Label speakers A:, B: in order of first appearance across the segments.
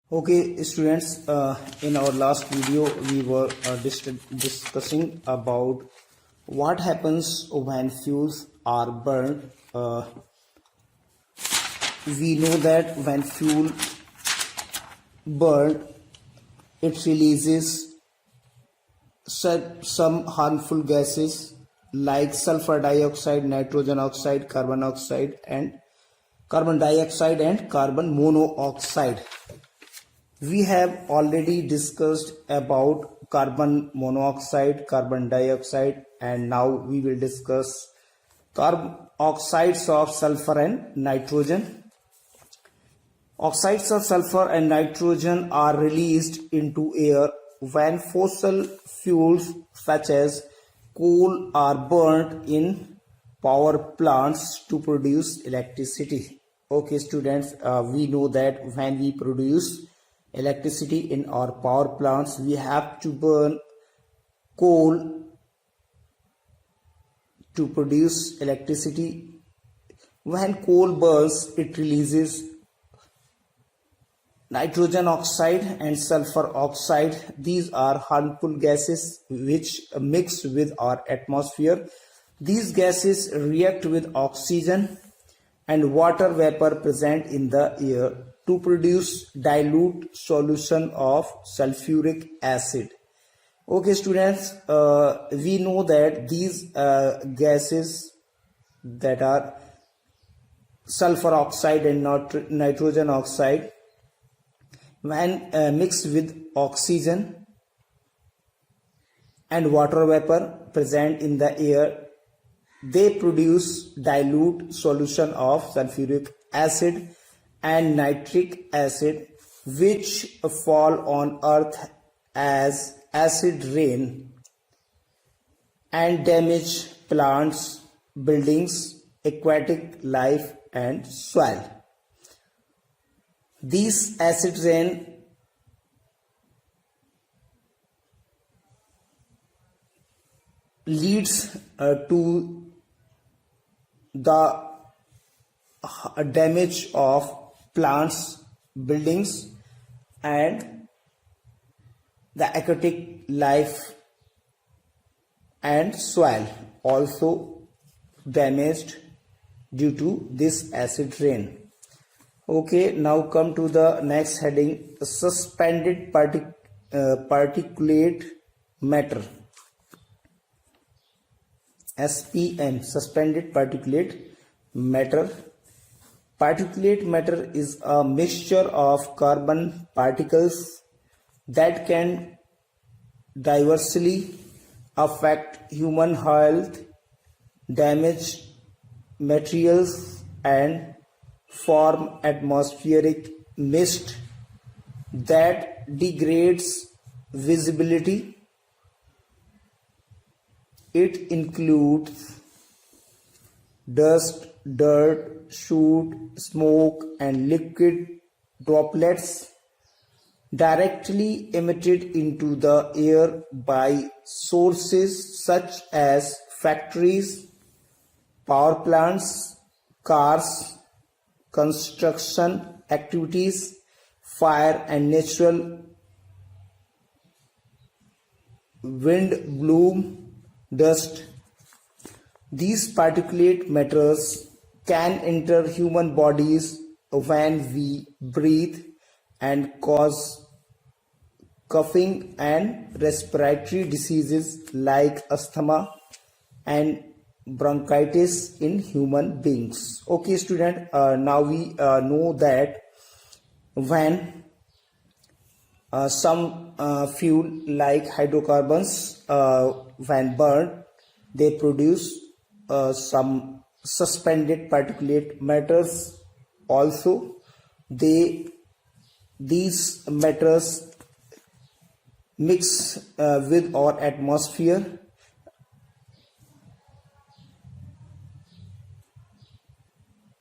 A: Okay, students, in our last video, we were discussing about what happens when fuels are burned. We know that when fuel burned, it releases some harmful gases like sulfur dioxide, nitrogen oxide, carbon dioxide, and carbon monoxide. We have already discussed about carbon monoxide, carbon dioxide, and now we will discuss carbon oxides of sulfur and nitrogen. Oxides of sulfur and nitrogen are released into air when fossil fuels such as coal are burnt in power plants to produce electricity. Okay, students, we know that when we produce electricity in our power plants, we have to burn coal to produce electricity. When coal burns, it releases nitrogen oxide and sulfur oxide. These are harmful gases which mix with our atmosphere. These gases react with oxygen and water vapor present in the air to produce dilute solution of sulfuric acid. Okay, students, we know that these gases, that are sulfur oxide and nitrogen oxide, when mixed with oxygen and water vapor present in the air, they produce dilute solution of sulfuric acid and nitric acid, which fall on earth as acid rain and damage plants, buildings, aquatic life, and soil. This acid rain leads to the damage of plants, buildings, and the aquatic life and soil also damaged due to this acid rain. Okay, now come to the next heading, suspended particulate matter. SPM, suspended particulate matter. Particulate matter is a mixture of carbon particles that can diversely affect human health, damage materials, and form atmospheric mist that degrades visibility. It includes dust, dirt, soot, smoke, and liquid droplets directly emitted into the air by sources such as factories, power plants, cars, construction activities, fire, and natural wind bloom dust. These particulate matters can enter human bodies when we breathe and cause coughing and respiratory diseases like asthma and bronchitis in human beings. Okay, student, now we know that when some fuel like hydrocarbons, when burned, they produce some suspended particulate matters. Also, these matters mix with our atmosphere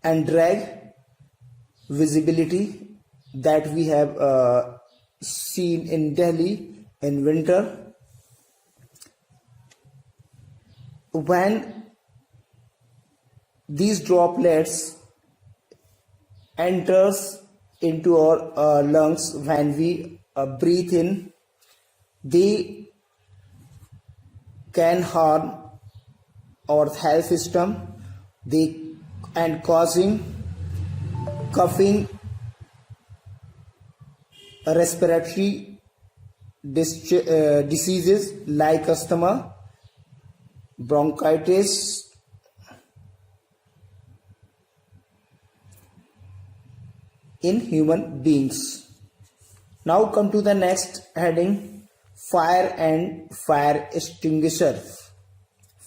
A: and drag visibility that we have seen in Delhi in winter. When these droplets enters into our lungs when we breathe in. They can harm our health system, they and causing coughing, respiratory diseases like asthma, bronchitis, in human beings. Now come to the next heading, fire and fire extinguisher.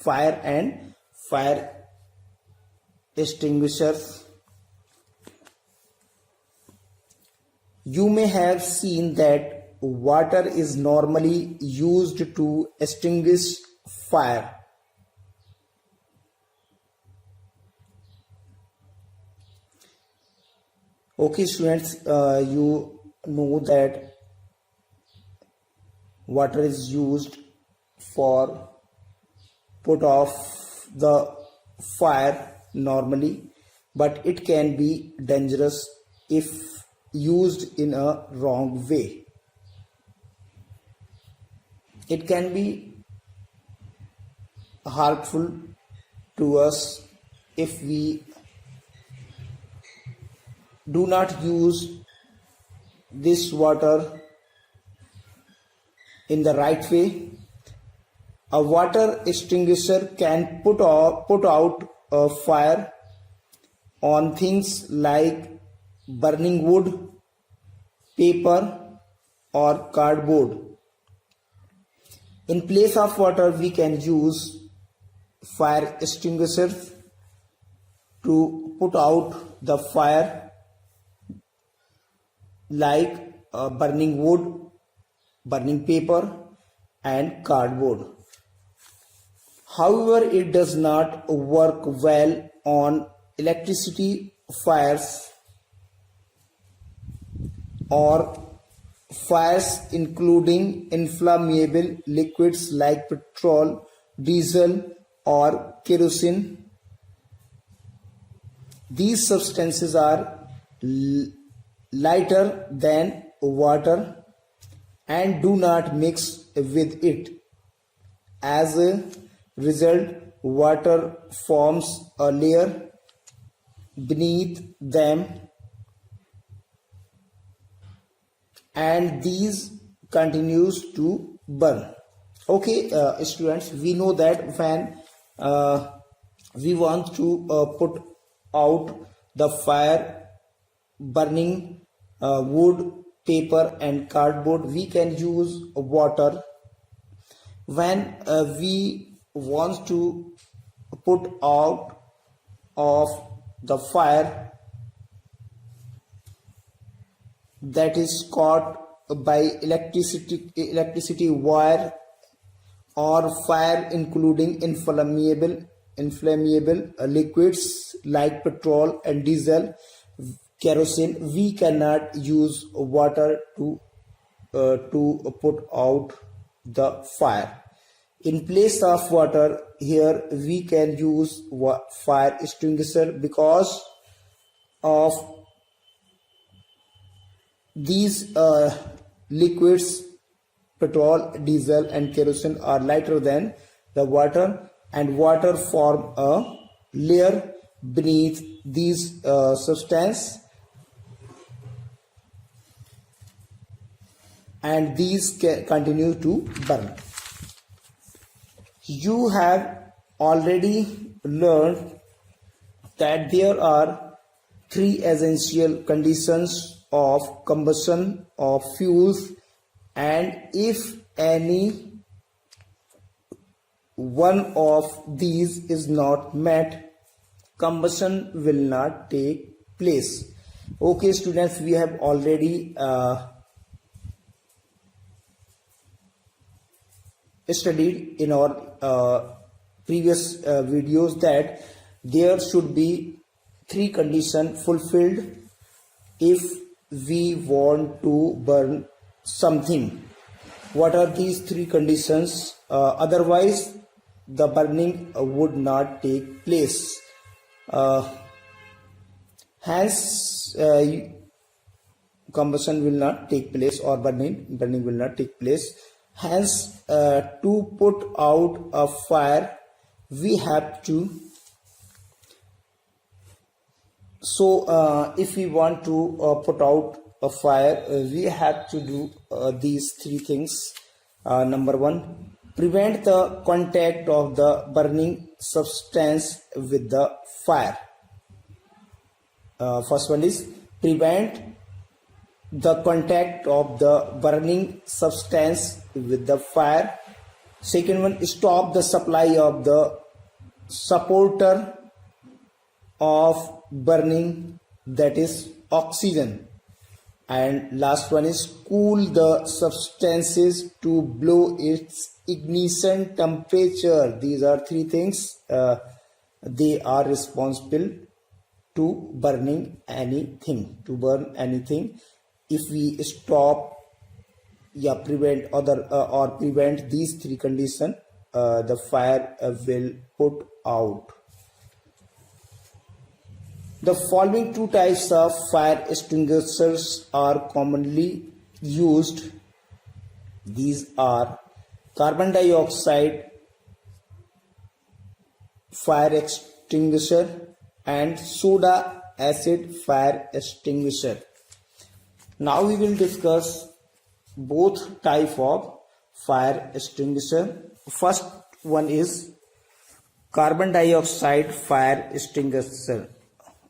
A: Fire and fire extinguishers. You may have seen that water is normally used to extinguish fire. Okay, students, you know that water is used for put off the fire normally, but it can be dangerous if used in a wrong way. It can be harmful to us if we do not use this water in the right way. A water extinguisher can put out a fire on things like burning wood, paper, or cardboard. In place of water, we can use fire extinguishers to put out the fire, like burning wood, burning paper, and cardboard. However, it does not work well on electricity fires or fires including inflammable liquids like petrol, diesel, or kerosene. These substances are lighter than water and do not mix with it. As a result, water forms a layer beneath them, and these continues to burn. Okay, students, we know that when we want to put out the fire burning wood, paper, and cardboard, we can use water. When we want to put out of the fire that is caught by electricity wire, or fire including inflammable liquids like petrol and diesel, kerosene, we cannot use water to put out the fire. In place of water, here we can use fire extinguisher. Because of these liquids, petrol, diesel, and kerosene are lighter than the water, and water form a layer beneath these substance, and these continue to burn. You have already learned that there are three essential conditions of combustion of fuels, and if any one of these is not met, combustion will not take place. Okay, students, we have already studied in our previous videos that there should be three conditions fulfilled if we want to burn something. What are these three conditions? Otherwise the burning would not take place. Hence combustion will not take place, or burning will not take place. Hence, to put out a fire, we have to, if we want to put out a fire, we have to do these three things. Number one, prevent the contact of the burning substance with the fire. First one is prevent the contact of the burning substance with the fire. Second one, stop the supply of the supporter of burning, that is oxygen. And last one is cool the substances to below its ignition temperature. These are three things. They are responsible to burning anything, to burn anything. If we stop, prevent or prevent these three conditions, the fire will put out. The following two types of fire extinguishers are commonly used. These are carbon dioxide fire extinguisher and soda acid fire extinguisher. Now we will discuss both type of fire extinguisher. First one is carbon dioxide fire extinguisher.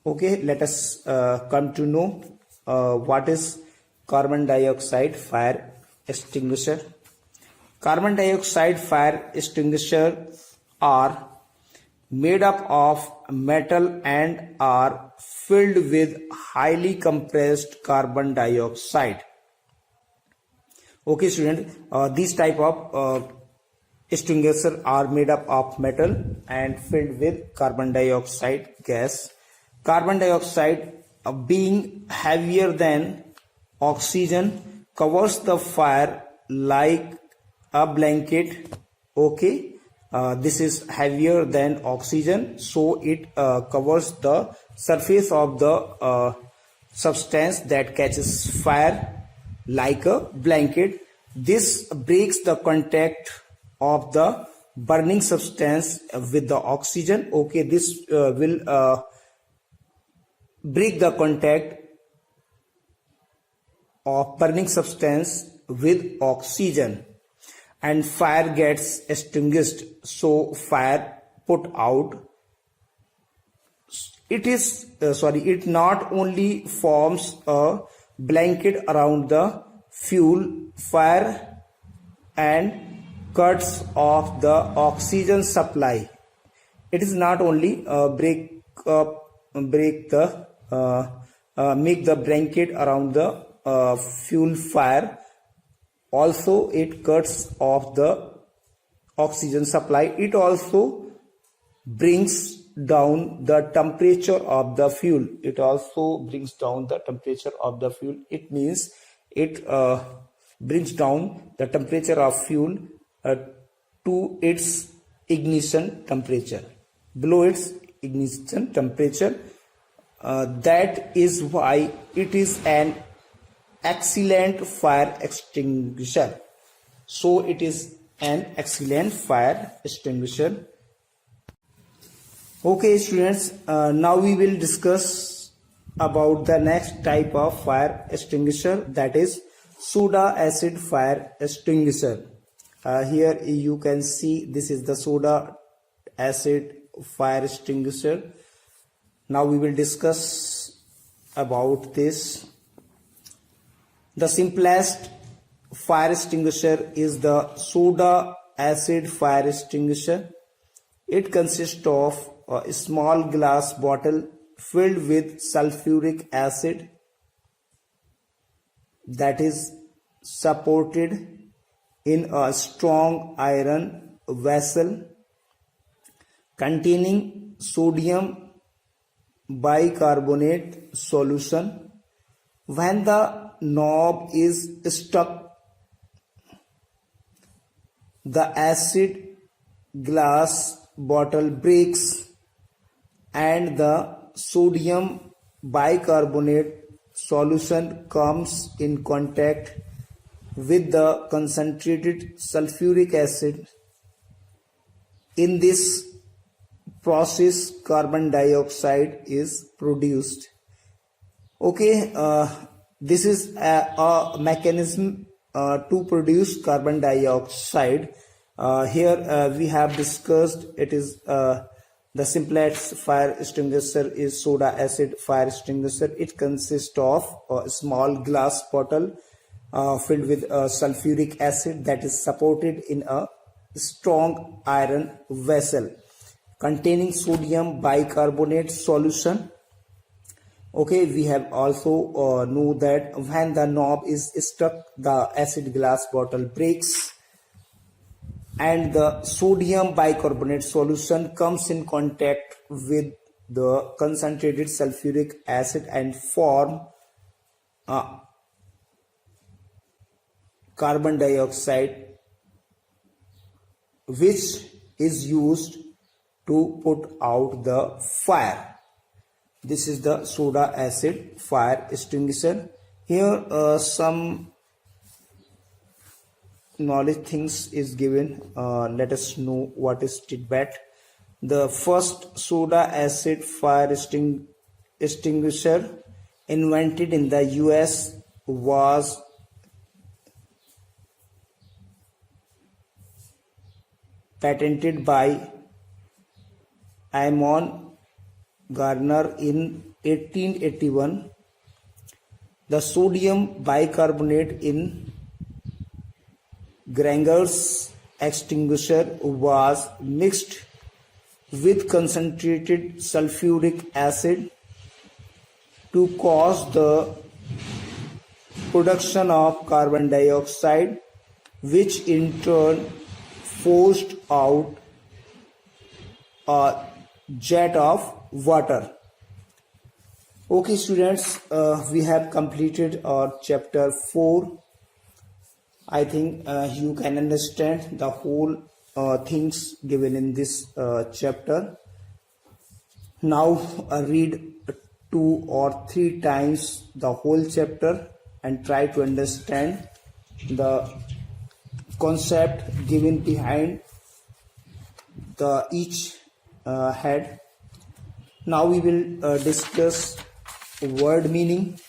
A: Okay, let us come to know what is carbon dioxide fire extinguisher. Carbon dioxide fire extinguisher are made up of metal and are filled with highly compressed carbon dioxide. Okay, student, these type of extinguisher are made up of metal and filled with carbon dioxide gas. Carbon dioxide, being heavier than oxygen, covers the fire like a blanket. Okay, this is heavier than oxygen, so it covers the surface of the substance that catches fire like a blanket. This breaks the contact of the burning substance with the oxygen. Okay, this will break the contact of burning substance with oxygen, and fire gets extinguished, so fire put out. It not only forms a blanket around the fuel fire and cuts off the oxygen supply. It is not only make the blanket around the fuel fire, also it cuts off the oxygen supply. It also brings down the temperature of the fuel. It means it brings down the temperature of fuel to its ignition temperature, below its ignition temperature. That is why it is an excellent fire extinguisher. So it is an excellent fire extinguisher. Okay, students, now we will discuss about the next type of fire extinguisher, that is soda acid fire extinguisher. Here you can see this is the soda acid fire extinguisher. Now we will discuss about this. The simplest fire extinguisher is the soda acid fire extinguisher. It consists of a small glass bottle filled with sulfuric acid that is supported in a strong iron vessel containing sodium bicarbonate solution. When the knob is stuck, the acid glass bottle breaks and the sodium bicarbonate solution comes in contact with the concentrated sulfuric acid. In this process, carbon dioxide is produced. Okay, this is a mechanism to produce carbon dioxide. Here we have discussed it is the simplest fire extinguisher is soda acid fire extinguisher. It consists of a small glass bottle filled with sulfuric acid that is supported in a strong iron vessel containing sodium bicarbonate solution. Okay, we have also know that when the knob is struck, the acid glass bottle breaks and the sodium bicarbonate solution comes in contact with the concentrated sulfuric acid and form carbon dioxide, which is used to put out the fire. This is the soda acid fire extinguisher. Here some knowledge things is given. Let us know what is tidbit. The first soda acid fire extinguisher invented in the US was patented by Amon Gardner in 1881. The sodium bicarbonate in Granger's extinguisher was mixed with concentrated sulfuric acid to cause the production of carbon dioxide, which in turn forced out a jet of water. Okay students, we have completed our chapter 4. I think you can understand the whole things given in this chapter. Now read 2 or 3 times the whole chapter and try to understand the concept given behind the each head. Now we will discuss word meaning.